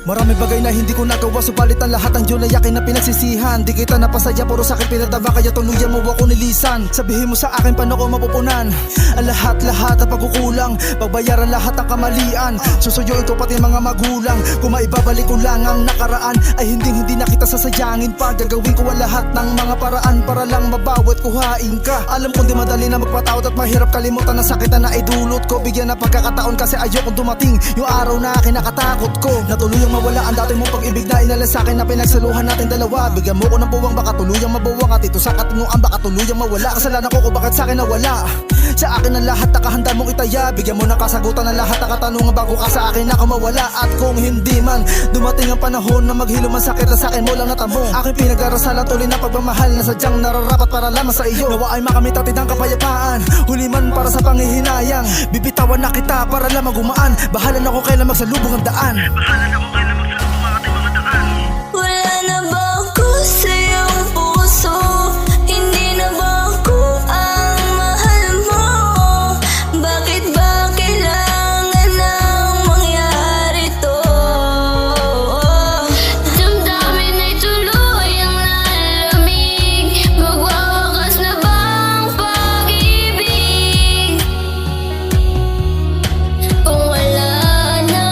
Maraming bagay na hindi ko nagawa, subalit ang lahat ng yun ay akin na pinagsisihan. Di kita napasaya, puro sakit pinadama, kaya tuluyan mo ako nilisan. Sabihin mo sa akin paano ko mapupunan ang lahat-lahat na pagkukulang, pagbayaran lahat ng kamalian. Susuyuin ko pati mga magulang. Kung maibabalik ko lang ang nakaraan, ay hindi na kita sasayangin pa. Gagawin ko ang lahat ng mga paraan para lang mabawat kuhain ka. Alam kong di madali na magpatawad at mahirap kalimutan ang sakit na naidulot ko. Bigyan ng pagkakataon kasi ayokong dumating yung araw na kinakatakot ko. Natuluyang mawala ang dati mong pag-ibig na inalas sa'kin na pinagsaluhan natin dalawa. Bigyan mo ko ng buwang, baka tuluyang mabawang, at ito sa katinuan baka tuluyang mawala. Kasalanan ko kung bakit sa'kin nawala. Sa akin ang lahat nakahanda mong itaya. Bigyan mo ng kasagutan ng lahat ng katanungan bago ka sa akin na mawala. At kung hindi man dumating ang panahon na maghilom ang sakit na sa'kin mo lang natamo, aking pinag-arasalan tuloy na pagmamahal na sadyang nararapat para lamang sa iyo. Nawa ay makamit atin ang kapayapaan, huli man para sa panghihinayang. Bibitawan na kita para lamang gumaan. Bahala na ko kailan magsalubong ang daan. Wala na ba ako sa iyong puso? Hindi na ba ako ang mahal mo? Bakit ba kailangan nang mangyari to? Damdamin ay tuluyang lalamig. Magwawakas na ba ang pag-ibig? Kung wala na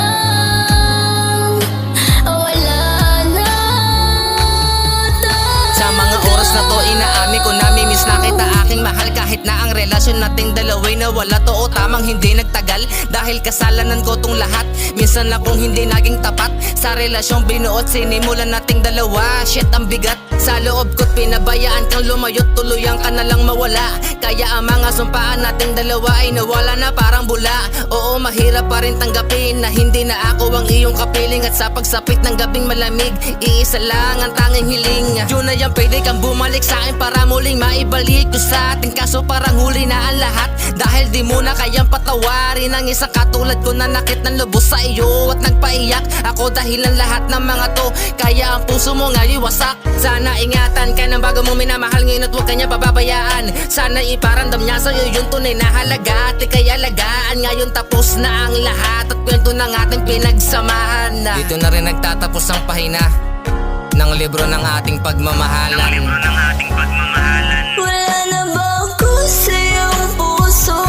sa mga oras na to, inaamin ko namimiss na kita aking mahal. Kahit na ang relasyon nating dalawa'y nawala, to o tamang hindi nagtagal. Dahil kasalanan ko tong lahat, minsan akong hindi naging tapat sa relasyong binuot sinimulan nating dalawa. Shit, ang bigat sa loob ko't pinabayaan kang lumayot, tuluyan ka na lang mawala. Kaya ang mga sumpaan nating dalawa ay nawala na parang bula. Oo, mahirap pa rin tanggapin na hindi na ako ang iyong kapiling. At sa pagsapit ng gabing malamig, iisa lang ang tanging hiling. Yun na yan, pwede kang bumalik sa akin para muling maibalik ko sa ating kaso. Parang huli na ang lahat dahil di mo na kayang patawarin ang isang katulad ko na nakit ng lubos sa iyo at nagpaiyak. Ako dahil ang lahat ng mga to, kaya ang puso mo nga'y wasak. Sana ingatan ka ng bago mo minamahal ngayon at huwag kanya pababayaan. Sana iparandam niya sa'yo yung tunay na halaga at ikay alagaan. Ngayon tapos na ang lahat at kwento ng ating pinagsamahan. Dito na rin nagtatapos ang pahina ng libro ng ating pagmamahalan. Wala na ba ako sa iyong puso?